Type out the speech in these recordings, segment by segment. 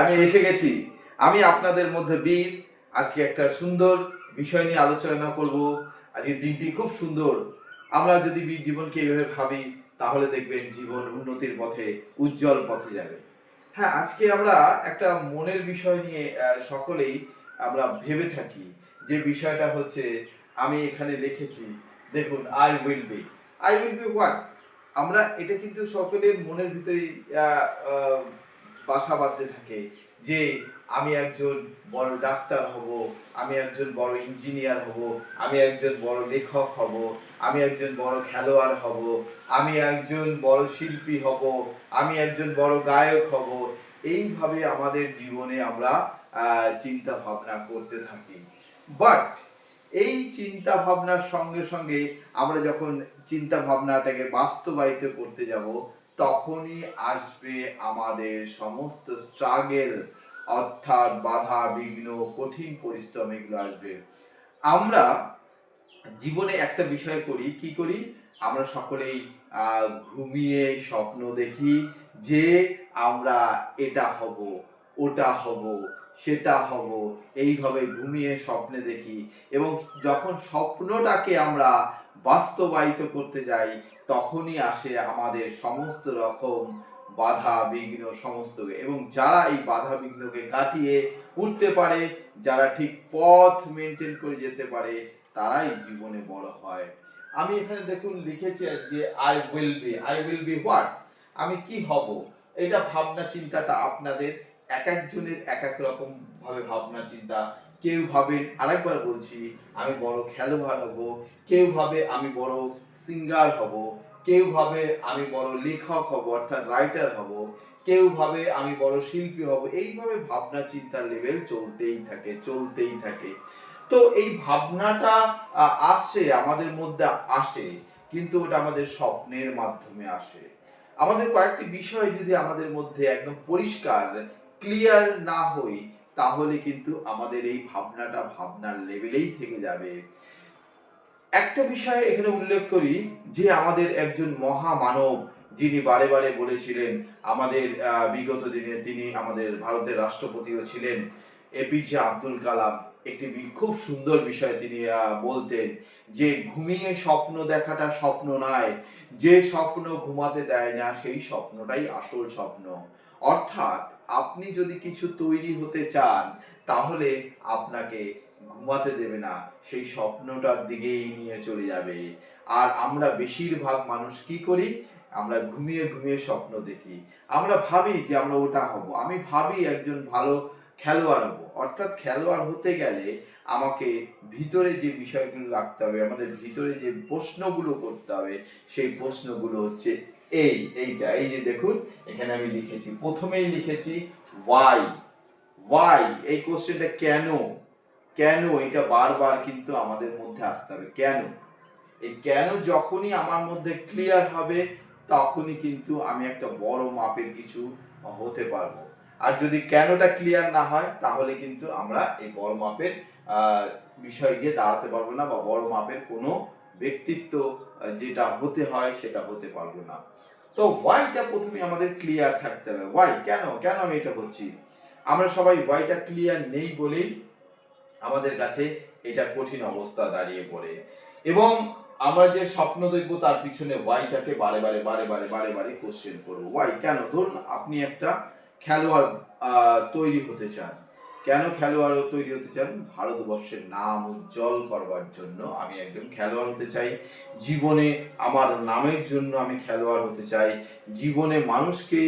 আমি এসে গেছি। আমি আপনাদের মধ্যে বীর। আজকে একটা সুন্দর বিষয় নিয়ে আলোচনা করব। আজকের দিনটি খুব সুন্দর। আমরা যদি জীবনকে এইভাবে ভাবি তাহলে দেখবেন জীবন উন্নতির পথে, উজ্জ্বল পথে যাবে। হ্যাঁ, আজকে আমরা একটা মনের বিষয় নিয়ে সকলেই আমরা ভেবে থাকি। যে বিষয়টা হচ্ছে, আমি এখানে লিখেছি, দেখুন, I will be. I will be what? আমরা এটা কিন্তু সকলের মনের ভিতরেই বাসা বাঁধতে থাকে যে আমি একজন বড় ডাক্তার হব, আমি একজন বড় ইঞ্জিনিয়ার হব, আমি একজন বড় লেখক হব, আমি একজন বড় খেলোয়াড় হব, আমি একজন বড় শিল্পী হব, আমি একজন বড় গায়ক হব। এইভাবে আমাদের জীবনে আমরা চিন্তা ভাবনা করতে থাকি। বাট এই চিন্তা ভাবনার সঙ্গে সঙ্গে আমরা যখন চিন্তা ভাবনাটাকে বাস্তবায়িত করতে যাব, তখনই আসবে আমাদের সমস্ত স্ট্রাগেল, অর্থাৎ বাধা বিঘ্ন, কঠিন পরিশ্রম, এগুলো আসবে। আমরা জীবনে একটা বিষয় করি, কি করি? আমরা সকলেই ঘুমিয়ে স্বপ্ন দেখি যে আমরা এটা হব, ওটা হব, সেটা হব। এইভাবে ঘুমিয়ে স্বপ্নে দেখি, এবং যখন স্বপ্নটাকে আমরা বাস্তবায়িত করতে যাই, তখনই আসে আমাদের সমস্ত রকম বাধা বিঘ্ন সমস্ত। এবং যারা এই বাধা বিঘ্নকে কাটিয়ে উঠতে পারে, যারা ঠিক পথ মেনটেন করে যেতে পারে, তারাই জীবনে বড় হয়। আমি এখানে দেখুন লিখেছি আজকে I will be. I will be what? আমি কি হব? এটা ভাবনা চিন্তাটা আপনাদের এক একজনের এক এক রকম ভাবে ভাবনা চিন্তা। কেউ ভাবেন, আরেকবার বলছি, আমি বড় খেলোয়াড় হব, কেউ ভাবে আমি বড় সিঙ্গার হব, কেউ ভাবে আমি বড় লেখক হব অর্থাৎ রাইটার হব, কেউ ভাবে আমি বড় শিল্পী হব। এইভাবে ভাবনা চিন্তার লেভেল চলতেই থাকে। তো এই ভাবনাটা আসে আমাদের মধ্যে, আসে, কিন্তু ওটা আমাদের স্বপ্নের মাধ্যমে আসে। আমাদের কয়েকটি বিষয় যদি আমাদের মধ্যে একদম পরিষ্কার, ক্লিয়ার না হই, তাহলে কিন্তু আমাদের এই ভাবনাটা ভাবনার লেভেলেই থেকে যাবে। একটা বিষয় এখানে উল্লেখ করি, যে আমাদের একজন মহামানব, যিনি বারে বারে বলেছিলেন, আমাদের বিগত দিনে তিনি আমাদের ভারতের রাষ্ট্রপতিও ছিলেন, এপিজে আব্দুল কালাম। একটি খুব সুন্দর বিষয় তিনি বলতেন, যে ঘুমিয়ে স্বপ্ন দেখাটা স্বপ্ন নয়, যে স্বপ্ন ঘুমাতে দেয় না সেই স্বপ্নটাই আসল স্বপ্ন। অর্থাৎ আপনি যদি কিছু তৈরি হতে চান, তাহলে আপনাকে ঘুমাতে দেবে না, সেই স্বপ্নটার দিকেই নিয়ে চলে যাবে। আর আমরা বেশিরভাগ মানুষ কি করি? আমরা ঘুমিয়ে ঘুমিয়ে স্বপ্ন দেখি। আমরা ভাবি যে আমরা ওটা হব। আমি ভাবি একজন ভালো খেলোয়াড় হব। অর্থাৎ খেলোয়াড় হতে গেলে আমাকে ভিতরে যে বিষয়গুলো রাখতে হবে, আমাদের ভিতরে যে প্রশ্নগুলো করতে হবে, সেই প্রশ্নগুলো হচ্ছে এই যে দেখুন, এখানে আমি লিখেছি, প্রথমেই লিখেছি ওয়াই। ওয়াই, এই কোশ্চেনটা কেন, কেন, এটা বারবার কিন্তু আমাদের মধ্যে আসতে হবে। কেন? এই কেন যখনই আমার মধ্যে ক্লিয়ার হবে, তখনই কিন্তু আমি একটা বড় মাপের কিছু হতে পারবো। আর যদি কেনটা ক্লিয়ার না হয়, তাহলে কিন্তু আমরা এই বড় মাপের বিষয় গিয়ে দাঁড়াতে পারবো না, বা বড় মাপের কোনো ব্যক্তিত্ব যেটা হতে হয় সেটা হতে পারবো না। তো ওয়াইটা প্রথমে আমাদের ক্লিয়ার থাকতে হবে। ওয়াই, কেন কেন আমি এটা করছি? আমরা সবাই ওয়াইটা ক্লিয়ার নেই বলেই আমাদের কাছে এটা কঠিন অবস্থা দাঁড়িয়ে পড়ে। এবং আমরা যে স্বপ্ন দেখবো, তার পিছনে ওয়াইটাকে বারে বারে বারে বারে বারে বারে কোশ্চেন করবো। ওয়াই, কেন? ধরুন আপনি একটা খেলোয়াড় তৈরি হতে চান। কেন খেলোয়াড় তৈরি হতে চান? ভারতবর্ষের নাম উজ্জ্বল করবার জন্য আমি একজন খেলোয়াড় হতে চাই। জীবনে আমার নামের জন্য আমি খেলোয়াড় হতে চাই। জীবনে মানুষকে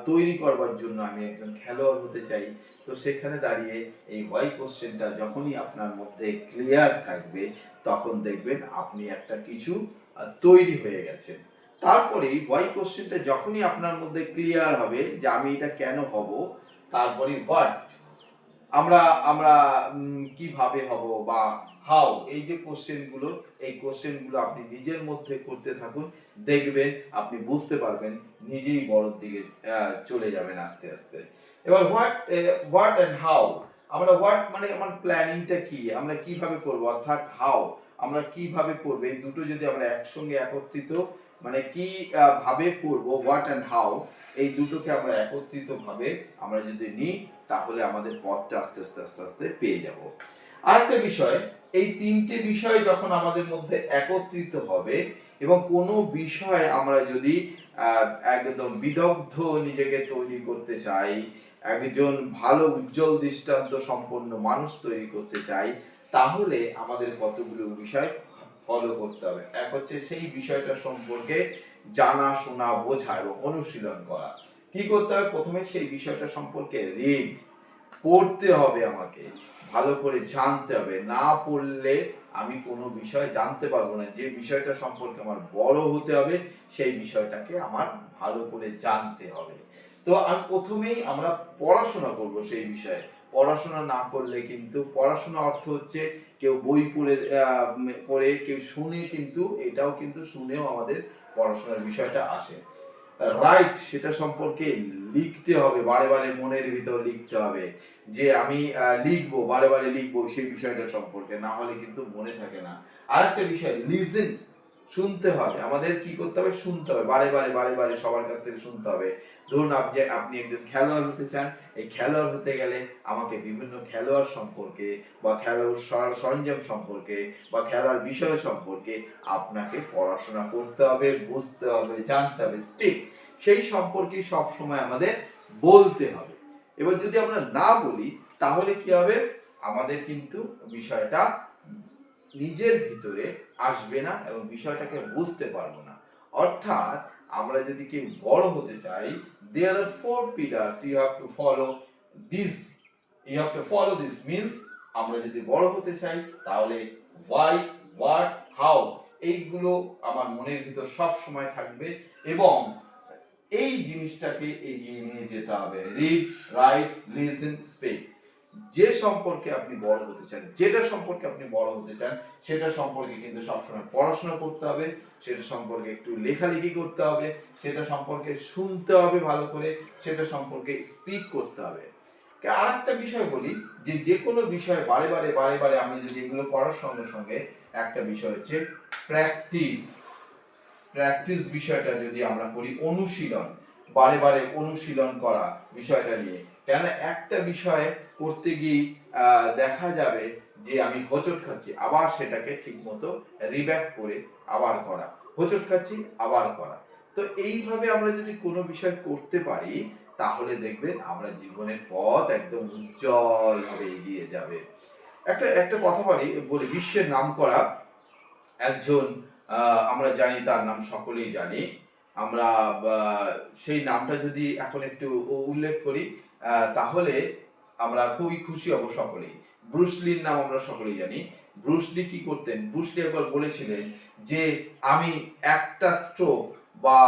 তৈরি করবার জন্য আমি একজন খেলোয়াড় হতে চাই। তো সেখানে দাঁড়িয়ে এই ওয়াই কোশ্চেনটা যখনই আপনার মধ্যে ক্লিয়ার থাকবে, তখন দেখবেন আপনি একটা কিছু তৈরি হয়ে গেছেন। তারপরে ওয়াই কোশ্চেনটা যখনই আপনার মধ্যে ক্লিয়ার হবে যে আমি এটা কেন হব, তারপরে হোয়াট, আমরা আমরা কিভাবে হব, বা হাউ, এই যে কোশ্চেনগুলো, এই কোশ্চেনগুলো আপনি নিজের মধ্যে করতে থাকুন। দেখবেন আপনি বুঝতে পারবেন, নিজেই বড়র দিকে চলে যাবেন আস্তে আস্তে। এবার হোয়াট এন্ড হাউ, আমরা হোয়াট মানে আমার প্ল্যানিংটা কি, আমরা কিভাবে করব, অর্থাৎ হাউ আমরা কিভাবে করব, এই দুটো যদি আমরা একসঙ্গে একত্রিত মানে কি ভাবে করব, হোয়াট অ্যান্ড হাউ, এই দুটোকে আমরা একত্রিত ভাবে আমরা যদি নিই তাহলে আমাদের পথটা আস্তে আস্তে আস্তে আস্তে পেয়ে যাব। আরেকটা বিষয়, এই তিনটে বিষয় যখন আমাদের মধ্যে একত্রিত হবে এবং কোনো বিষয় আমরা যদি একদম বিদগ্ধ নিজেকে তৈরি করতে চাই, একজন ভালো উজ্জ্বল দৃষ্টান্ত সম্পন্ন মানুষ তৈরি করতে চাই, তাহলে আমাদের কতগুলো বিষয় ফলো করতে হবে। এক হচ্ছে সেই বিষয়টা সম্পর্কে জানা শোনা বোঝা এবং অনুশীলন করা। কি করতে হবে? প্রথমে সেই বিষয়টা সম্পর্কে রিড, পড়তে হবে, আমাকে ভালো করে জানতে হবে। না পড়লে আমি কোনো বিষয় জানতে পারবো না। যে বিষয়টা সম্পর্কে আমার বড় হতে হবে সেই বিষয়টাকে আমার ভালো করে জানতে হবে। তো আমি প্রথমেই আমরা পড়াশোনা করব সেই বিষয়ে। পড়াশোনা না করলে কিন্তু, পড়াশোনা অর্থ হচ্ছে কেউ বই পড়ে কেউ শুনে, কিন্তু এটাও কিন্তু শুনেও আমাদের পড়াশোনার বিষয়টা আসে। রাইট, সেটা সম্পর্কে লিখতে হবে, বারে বারে মনের ভিতর লিখতে হবে যে আমি লিখবো, বারে বারে লিখবো সেই বিষয়টা সম্পর্কে, না হলে কিন্তু মনে থাকে না। আরেকটা বিষয়, লিসেন, শুনতে হবে। আমাদের কি করতে হবে? শুনতে হবে, বারে বারে বারে বারে সবার কাছ থেকে শুনতে হবে। ধরুন আপনি একজন খেলোয়াড় হতে চান, এই খেলোয়াড় হতে গেলে আমাকে বিভিন্ন খেলোয়াড় সম্পর্কে বা খেলোয়াড় সরঞ্জাম সম্পর্কে বা খেলার বিষয় সম্পর্কে আপনাকে পড়াশোনা করতে হবে, বুঝতে হবে, জানতে হবে। স্পিক, সেই সম্পর্কে সব সময় আমাদের বলতে হবে। এবার যদি আমরা না বলি তাহলে কি হবে? আমাদের কিন্তু বিষয়টা নিজের ভিতরে আসবে না এবং বিষয়টাকে বুঝতে পারবো না। অর্থাৎ আমরা যদি কেউ বড় হতে চাই, there are 4 pillars you have to follow this, means আমরা যদি বড় হতে চাই তাহলে why, what, how, এইগুলো আমার মনের ভিতর সব সময় থাকবে এবং এই জিনিসটাকে এগিয়ে নিয়ে যেতে হবে। Read, right, listen, speak. যে সম্পর্কে আপনি বড় হতে চান, যেটা সম্পর্কে আপনি বড় হতে চান, সেটা সম্পর্কে কিন্তু সবসময় পড়াশোনা করতে হবে, সেটা সম্পর্কে একটু লেখালেখি করতে হবে, সেটা সম্পর্কে শুনতে হবে ভালো করে, সেটা সম্পর্কে স্পিক করতে হবে। আর একটা বিষয় বলি, যে কোনো বিষয় বারে বারে বারে বারে আমি যদি এগুলো করার সঙ্গে সঙ্গে একটা বিষয় হচ্ছে প্র্যাকটিস। প্র্যাকটিস বিষয়টা যদি আমরা করি, অনুশীলন, বারে বারে অনুশীলন করা বিষয়টা নিয়ে। কেন একটা বিষয় করতে গিয়ে দেখা যাবে যে আমি হোঁচট খাচ্ছি, আবার সেটাকে ঠিক মতো রিব্যাক করে আবার করা, হোঁচট খাচ্ছি আবার করা। তো এইভাবে আমরা যদি কোনো বিষয় করতে পারি তাহলে দেখবেন আমরা জীবনের পথ একদম উজ্জ্বল ভাবে এগিয়ে যাবে। একটা কথা বলি, বিশ্বের নামকরা একজন, আমরা জানি তার নাম সকলেই জানি, আমরা সেই নামটা যদি এখন একটু উল্লেখ করি তাহলে আমরা খুবই খুশি হব সকলেই। ব্রুসলির নাম আমরা সকলেই জানি। ব্রুসলি কি করতেন? ব্রুসলি একবার বলেছিলেন যে আমি একটা স্ট্রোক বা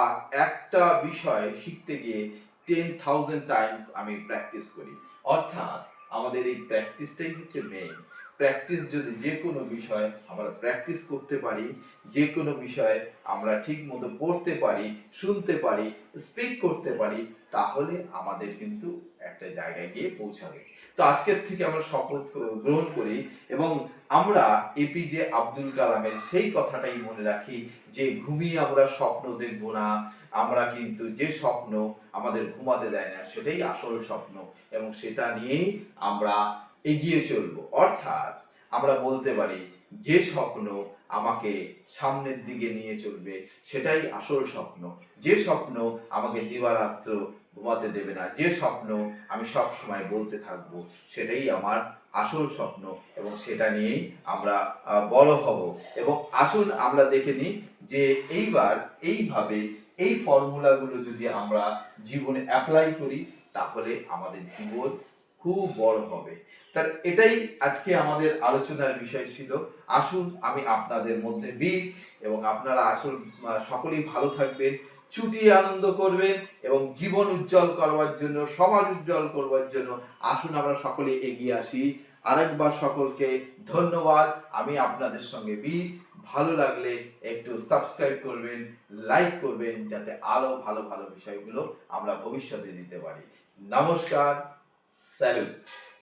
একটা বিষয় শিখতে গিয়ে 10,000 টাইমস আমি প্র্যাকটিস করি। অর্থাৎ আমাদের এই প্র্যাকটিসটাই হচ্ছে মেইন। প্র্যাকটিস যদি যে কোনো বিষয় আমরা প্র্যাকটিস করতে পারি, যে কোনো বিষয় আমরা ঠিক মতো পড়তে পারি, শুনতে পারি, স্পিক করতে পারি, তাহলে আমাদের কিন্তু একটা জায়গায় গিয়ে পৌঁছাবে। তো আজকের থেকে আমরা শপথ গ্রহণ করি এবং আমরা এপিজে আব্দুল কালামের সেই কথাটাই মনে রাখি যে ঘুমিয়ে আমরা স্বপ্ন দেখব না, আমরা কিন্তু যে স্বপ্ন আমাদের ঘুমাতে দেয় না সেটাই আসল স্বপ্ন এবং সেটা নিয়েই আমরা এগিয়ে চলবো। অর্থাৎ আমরা বলতে পারি যে স্বপ্ন আমাকে সামনের দিকে নিয়ে চলবে সেটাই আসল স্বপ্ন। যে স্বপ্ন আমাকে দিবারাত্র ঘুমাতে দেবে না, যে স্বপ্ন আমি সব সময় বলতে থাকবো, সেটাই আমার আসল স্বপ্ন এবং সেটা নিয়েই আমরা বড় হব। এবং আসুন আমরা দেখে নিই যে এইবার এইভাবে এই ফর্মুলাগুলো যদি আমরা জীবনে অ্যাপ্লাই করি তাহলে আমাদের জীবন খুব বড় হবে। তার এটাই আজকে আমাদের আলোচনার বিষয় ছিল। আসুন আমি আপনাদের মধ্যে বীর এবং আপনারা আসুন সকলেই ভালো থাকবেন, ছুটি আনন্দ করবেন এবং জীবন উজ্জ্বল করবার জন্য, সমাজ উজ্জ্বল করবার জন্য আসুন আমরা সকলে এগিয়ে আসি। আরেকবার সকলকে ধন্যবাদ। আমি আপনাদের সঙ্গে বীর। ভালো লাগলে একটু সাবস্ক্রাইব করবেন, লাইক করবেন, যাতে আরো ভালো ভালো বিষয়গুলো আমরা ভবিষ্যতে দিতে পারি। নমস্কার, স্যালুট।